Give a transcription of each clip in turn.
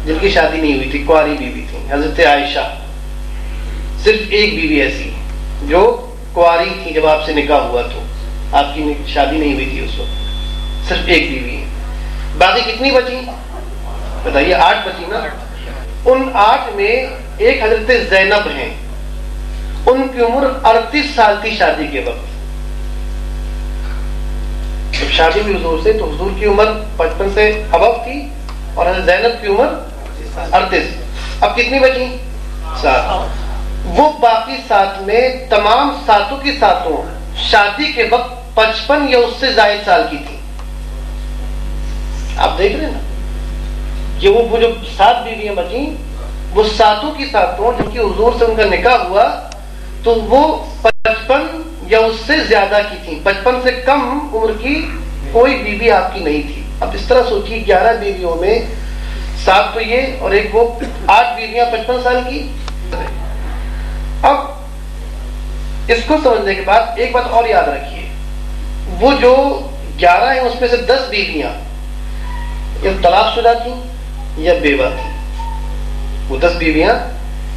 جن کی شادی نہیں ہوئی تھی، کنواری بیوی تھی، حضرت عائشہ صرف ایک بیوی ایسی جو کنواری تھی جب آپ سے نکاح ہوا، تو آپ کی شادی نہیں ہوئی تھی اس وقت، صرف ایک بیوی ہے. باقی کتنی بچی بتائیے؟ 8 بچی نا. ان 8 میں ایک حضرت زینب ہیں، ان کی عمر 38 سال تھی شادی کے وقت. جب شادی ہوئی حضور سے تو حضور کی عمر 55 سے ابو تھی اور حضرت زینب کی عمر 38. اب کتنی بچی؟ 7. وہ باقی 7 میں تمام 7 کی 7 شادی کے وقت 55 یا اس سے زائد سال کی تھی. آپ دیکھ رہے ہیں نا کہ وہ جو 7 بیویاں بچیں وہ 7 کی 7 جن کی حضور سے ان کا نکاح ہوا تو وہ 55 یا اس سے زیادہ کی تھی. 55 سے کم عمر کی کوئی بیوی آپ کی نہیں تھی. اب اس طرح سوچیے 11 بیویوں میں 7 تو یہ اور ایک وہ 8 بیویاں 55 سال کی. اب اس کو سمجھنے کے بعد ایک بات اور یاد رکھیے، وہ جو 11 ہیں اس میں سے 10 بیویاں یا طلاق شدہ تھیں یا بیوہ تھیں. وہ 10 بیویاں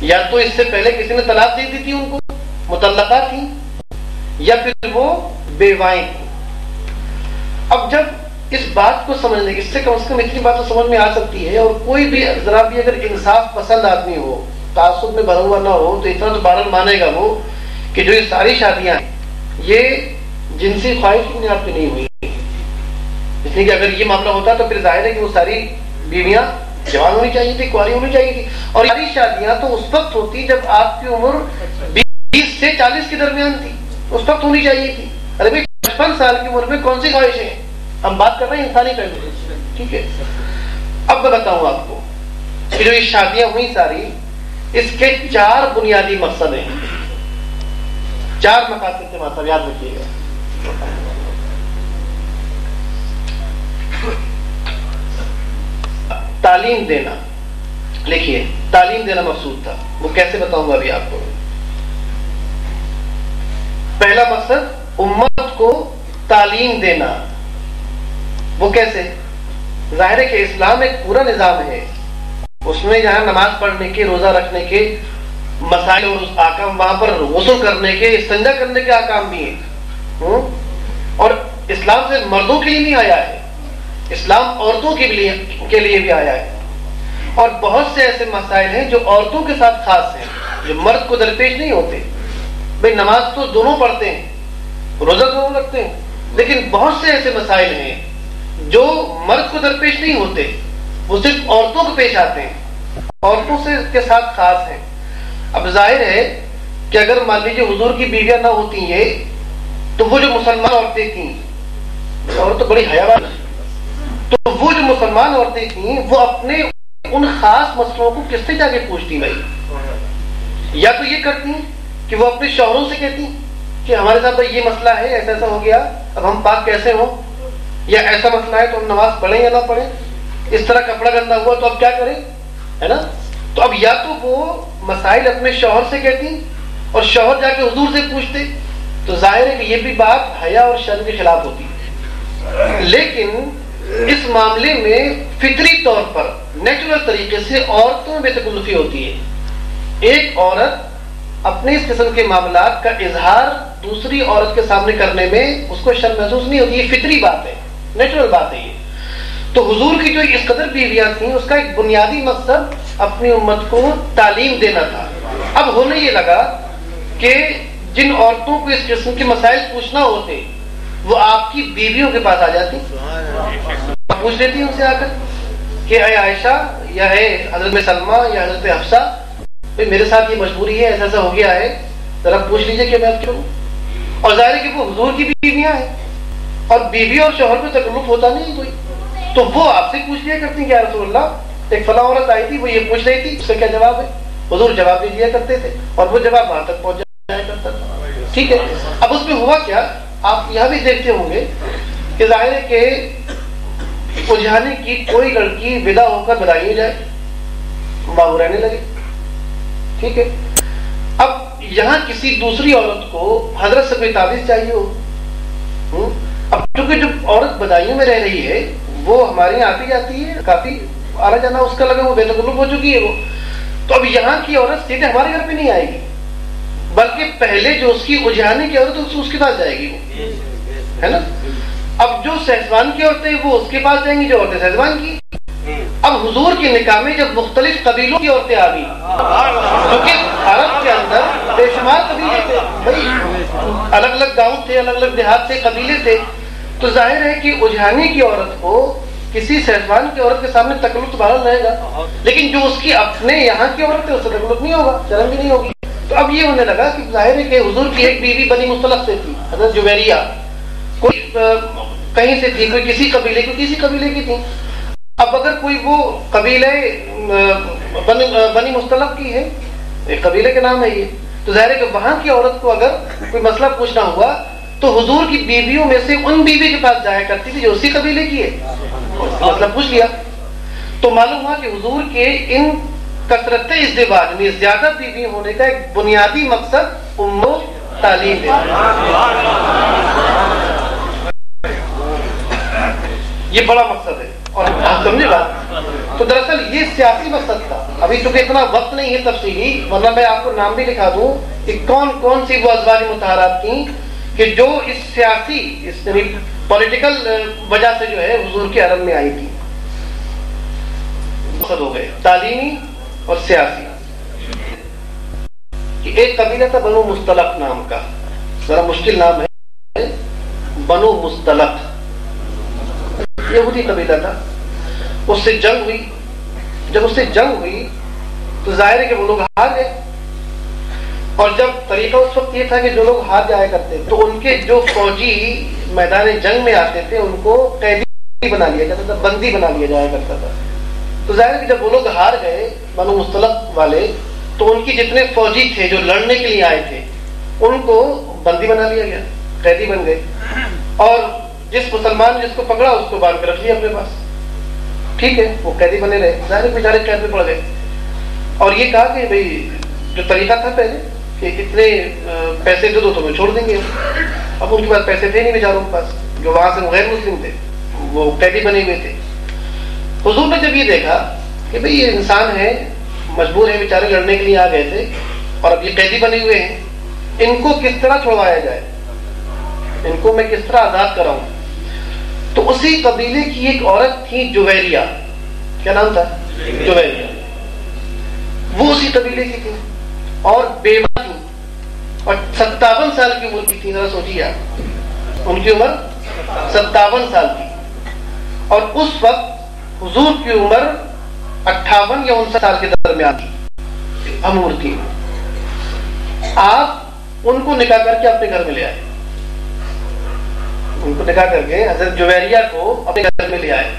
یا تو اس سے پہلے کسی نے طلاق دے دی تھی، ان کو مطلقہ تھیں، یا پھر وہ بیوائیں تھیں. اب جب اس بات کو سمجھنے اس سے کم اتنی بات تو سمجھ میں آ سکتی ہے، اور کوئی بھی ذرا بھی اگر انصاف پسند آدمی ہو، تعصب میں بھرا ہوا نہ ہو، تو اتنا تو بہرحال مانے گا وہ کہ جو یہ ساری شادیاں ہیں یہ جنسی خواہش کی بنیاد پہ نہیں ہوئی. اس لیے کہ اگر یہ معاملہ ہوتا تو پھر ظاہر ہے کہ وہ ساری بیویاں جوان ہونی چاہیے تھی، کنواری ہونی چاہیے تھی. اور ساری شادیاں تو اس وقت ہوتی جب آپ کی عمر 20 سے 40 کے درمیان تھی، اس وقت ہونی چاہیے تھی. ارے بھائی 55 سال کی عمر میں کون سی خواہشیں ہیں؟ ہم بات کر رہے ہیں انسانی پہلو سے، ٹھیک ہے. اب میں بتاؤں آپ کو کہ جو یہ شادیاں ہوئی ساری، اس کے 4 بنیادی مقصد ہیں. 4 مقاصد کے مطلب یاد رکھیے گا. تعلیم دینا، لکھیے تعلیم دینا مقصود تھا. وہ کیسے بتاؤں گا ابھی آپ کو. پہلا مقصد امت کو تعلیم دینا. وہ کیسے؟ ظاہر ہے کہ اسلام ایک پورا نظام ہے، اس میں جہاں نماز پڑھنے کے، روزہ رکھنے کے مسائل اور احکام، وہاں پر غسل کرنے کے، استنجا کرنے کے احکام بھی ہیں. اور اسلام سے مردوں کے لیے نہیں آیا ہے، اسلام عورتوں کے لیے بھی آیا ہے. اور بہت سے ایسے مسائل ہیں جو عورتوں کے ساتھ خاص ہیں، جو مرد کو درپیش نہیں ہوتے. بھئی نماز تو دونوں پڑھتے ہیں، روزہ دونوں رکھتے ہیں، لیکن بہت سے ایسے مسائل ہیں جو مرد کو درپیش نہیں ہوتے، وہ صرف عورتوں کو پیش آتے ہیں، عورتوں سے کے ساتھ خاص ہیں. اب ظاہر ہے کہ اگر مان لیجیے حضور کی بیویاں نہ ہوتی ہیں تو وہ جو مسلمان عورتیں تھیں، اور تو بڑی حیاوان، تو وہ جو مسلمان عورتیں تھیں وہ اپنے ان خاص مسئلوں کو کس سے جا کے پوچھتی؟ بھائی یا تو یہ کرتی کہ وہ اپنے شوہروں سے کہتی کہ ہمارے ساتھ بھائی یہ مسئلہ ہے، ایسا ایسا ہو گیا، اب ہم پاک کیسے ہوں، یا ایسا مسئلہ ہے تو ہم نماز پڑھیں یا نہ پڑھیں، اس طرح کپڑا گندا ہوا تو اب کیا کریں، ہے نا. تو اب یا تو وہ مسائل اپنے شوہر سے کہتی اور شوہر جا کے حضور سے پوچھتے، تو ظاہر ہے کہ یہ بھی بات حیا اور شرم کے خلاف ہوتی ہے. لیکن اس معاملے میں فطری طور پر نیچرل طریقے سے عورتوں میں بے تکلفی ہوتی ہے. ایک عورت اپنے اس قسم کے معاملات کا اظہار دوسری عورت کے سامنے کرنے میں اس کو شرم محسوس نہیں ہوتی. یہ فطری بات ہے، نیچرل بات ہے یہ. تو حضور کی جو اس قدر بیویاں تھیں اس کا ایک بنیادی مقصد اپنی امت کو تعلیم دینا تھا. اب ہونے یہ لگا کہ جن عورتوں کو اس قسم کے مسائل پوچھنا ہوتے وہ آپ کی بیویوں کے پاس آ جاتی، پوچھ لیتی ان سے آ کر کہ اے عائشہ یا ہے حضرت سلمہ یا حضرت حفصہ، میرے ساتھ یہ مجبوری ہے، ایسا ایسا ہو گیا ہے، ذرا پوچھ لیجئے کہ میں اب کروں. اور ظاہر ہے کہ وہ حضور کی بیویاں ہیں اور بیوی اور شوہر کو تکلف ہوتا نہیں کوئی، تو وہ آپ سے پوچھ لیا کرتی کہ یا رسول اللہ ایک فلاں عورت آئی تھی، وہ یہ پوچھ رہی تھی، اس کا کیا جواب ہے؟ حضور جواب دے دیا کرتے تھے اور وہ جواب وہاں تک پہنچ جایا کرتا تھا. ٹھیک ہے. اب اس میں ہوا کیا، آپ یہاں بھی دیکھتے ہوں گے کہ ظاہر ہے کہ الجھانے کی کوئی لڑکی ودا ہو کر بدائی ہو جائے، بابو رہنے لگے. ٹھیک ہے. اب یہاں کسی دوسری عورت کو حضرت سے کوئی تعویذ چاہیے ہو. اب چونکہ جو عورت بدائیوں میں رہ رہی ہے وہ ہمارے یہاں آتی جاتی ہے، کافی آنا جانا اس کا لگا، وہ بے تکلف ہو چکی ہے وہ. تو اب یہاں کی عورت سیدھے ہمارے گھر پہ نہیں آئے گی، بلکہ پہلے جو اس کی اجانے کی عورت اس کے پاس جائے گی وہ، ہے نا. اب جو سہسوان کی عورتیں وہ اس کے پاس جائیں گی جو عورتیں سہسوان کی. اب حضور کے نکاح میں جب مختلف قبیلوں کی عورتیں آ گئی، کیونکہ عرب کے اندر بے شمار قبیلے تھے بھائی، الگ الگ گاؤں تھے، الگ الگ دیہات تھے، قبیلے تھے، تو ظاہر ہے کہ اجانے کی عورت کو کسی سہسوان کی عورت کے سامنے تکلف تو بہرحال رہے گا، لیکن جو اس کی اپنے یہاں کی عورت ہے اس سے تکلف نہیں ہوگا، شرم بھی نہیں ہوگی. تو اب یہ ہونے لگا کہ ظاہر ہے کہ حضور کی ایک بیوی بنی مصطلق سے تھی، حضرت جویریہ، کوئی کہیں سے تھی، کوئی کسی قبیلے کی، کسی قبیلے کی تھی. اب اگر کوئی وہ قبیلے بنی مصطلق کی ہے، ایک قبیلے کے نام ہے یہ، تو ظاہر ہے کہ وہاں کی عورت کو اگر کوئی مسئلہ پوچھنا ہوا تو حضور کی بیویوں میں سے ان بیوی کے پاس جایا کرتی تھی جو اسی قبیلے کی ہے، مطلب پوچھ لیا. تو معلوم ہوا کہ حضور کے ان کثرت ازدواج میں زیادہ بیوی ہونے کا ایک بنیادی مقصد امت تعلیم ہے. یہ بڑا مقصد ہے اور سمجھے بات. تو دراصل یہ سیاسی مقصد تھا. ابھی چونکہ اتنا وقت نہیں ہے تفصیلی، ورنہ میں آپ کو نام بھی لکھا دوں کہ کون کون سی وہ ازواج مطہرات تھیں کہ جو اس سیاسی، اس پولیٹیکل وجہ سے جو ہے حضور کے حرم میں آئی تھی. مقصد ہو گئے تعلیمی اور سیاسی. کہ ایک قبیلہ تھا بنو مصطلق نام کا، ذرا مشکل نام ہے، بنو مصطلق، یہودی قبیلہ تھا. اس سے جنگ ہوئی. جب اس سے جنگ ہوئی تو ظاہر ہے کہ وہ لوگ ہار گئے. اور جب طریقہ اس وقت یہ تھا کہ جو لوگ ہار جایا کرتے تو ان کے جو فوجی میدان جنگ میں آتے تھے ان کو قیدی بنا لیا جاتا تھا، بندی بنا لیا جایا کرتا تھا. تو ظاہر ہے کہ جب وہ لوگ ہار گئے بنو مصطلق والے، تو ان کی جتنے فوجی تھے جو لڑنے کے لیے آئے تھے ان کو بندی بنا لیا گیا، قیدی بن گئے. اور جس مسلمان نے جس کو پکڑا اس کو باندھ کے رکھ لیا اپنے پاس. ٹھیک ہے، وہ قیدی بنے رہے، ظاہر ہے بیچارے قید میں پڑ گئے. اور یہ کہا کہ بھئی جو طریقہ تھا پہلے کہ اتنے پیسے دے دو تو میں چھوڑ دیں گے. اب ان کے پاس پیسے تھے نہیں بیچاروں کے پاس، جو وہاں سے غیر مسلم تھے وہ قیدی بنے ہوئے تھے. حضور نے جب یہ دیکھا کہ بھئی یہ انسان ہے، مجبور ہے، بیچارے لڑنے کے لیے آ گئے تھے اور اب یہ قیدی بنے ہوئے ہیں، ان کو کس طرح چھوڑوایا جائے، ان کو میں کس طرح آزاد کراؤں. تو اسی قبیلے کی ایک عورت تھی جویریہ، کیا نام تھا؟ جویریہ. وہ اسی قبیلے کی تھی اور بیوہ تھی اور 57 سال کی عمر کی تھی. ذرا سوچیے آپ، ان کی عمر 57 سال تھی اور اس وقت حضور کی عمر 58 یا 59 سال کے درمیان تھی، ہم عمر تھی. آپ ان کو نکاح کر کے اپنے گھر میں لے آئے، ان کو نکاح کر کے حضرت جویریہ کو اپنے گھر میں لے آئے.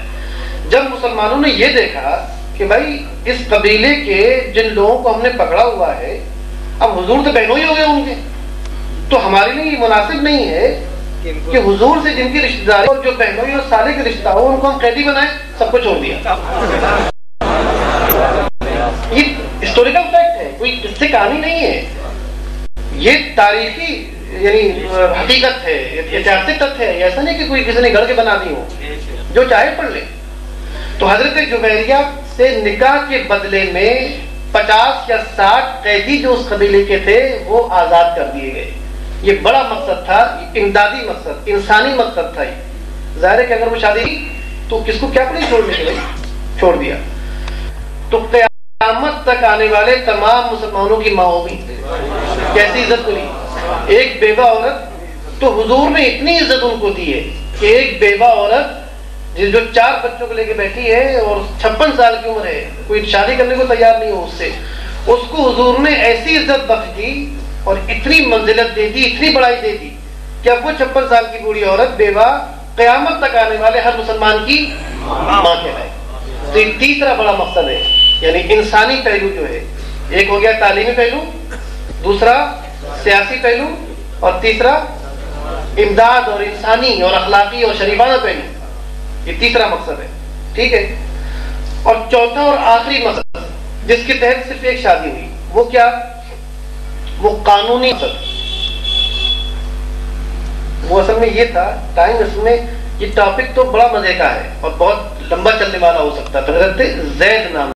جب مسلمانوں نے یہ دیکھا کہ بھائی اس قبیلے کے جن لوگوں کو ہم نے پکڑا ہوا ہے اب حضور تو بہنوں ہی ہو گئے ان کے، تو ہمارے لیے یہ مناسب نہیں ہے کہ حضور سے جن کی رشتہ داری اور جو بہنوئی اور سالے کے رشتہ ہو ان کو ہم قیدی بنائیں. سب کو چھوڑ دیا. یہ ہسٹوریکل فیکٹ ہے، کوئی اس سے کہانی نہیں ہے، یہ تاریخی یعنی حقیقت ہے، ایتہاسک تتھ ہے. ایسا نہیں کہ کوئی کسی نے گھڑ کے بنا دی ہو، جو چاہے پڑھ لے. تو حضرت جویریہ سے نکاح کے بدلے میں 50 یا 60 قیدی جو اس قبیلے کے تھے وہ آزاد کر دیے گئے. یہ بڑا مقصد تھا، امدادی مقصد، انسانی مقصد تھا. یہ ظاہر ہے کہ اگر وہ شادی کی تو کس کو کیا پڑے چھوڑنے کے لیے، چھوڑ دیا. تو قیامت تک آنے والے تمام مسلمانوں کی ماں ہوگی. کیسی عزت ملی ایک بیوہ عورت. تو حضور نے اتنی عزت ان کو دی ہے کہ ایک بیوہ عورت جو 4 بچوں کو لے کے بیٹھی ہے اور 56 سال کی عمر ہے، کوئی شادی کرنے کو تیار نہیں ہو اس سے، اس کو حضور نے ایسی عزت بخش دی اور اتنی منزلت دے دی، اتنی بڑائی دے دی کہ اب وہ 56 سال کی بوڑھی عورت بیوہ قیامت تک آنے والے ہر مسلمان کی ماں کہلائے. تو یہ تیسرا بڑا مقصد ہے، یعنی انسانی پہلو جو ہے. ایک ہو گیا تعلیمی پہلو، دوسرا سیاسی پہلو، اور تیسرا امداد اور انسانی اور اخلاقی اور شریفانہ پہلو. یہ تیسرا مقصد ہے. ٹھیک ہے. اور چوتھا اور آخری مقصد جس کے تحت صرف ایک شادی ہوئی، وہ کیا؟ وہ قانونی مقصد. وہ اصل میں یہ تھا، ٹائم اس میں یہ ٹاپک تو بڑا مزے کا ہے اور بہت لمبا چلنے والا ہو سکتا. تو حضرت زید نام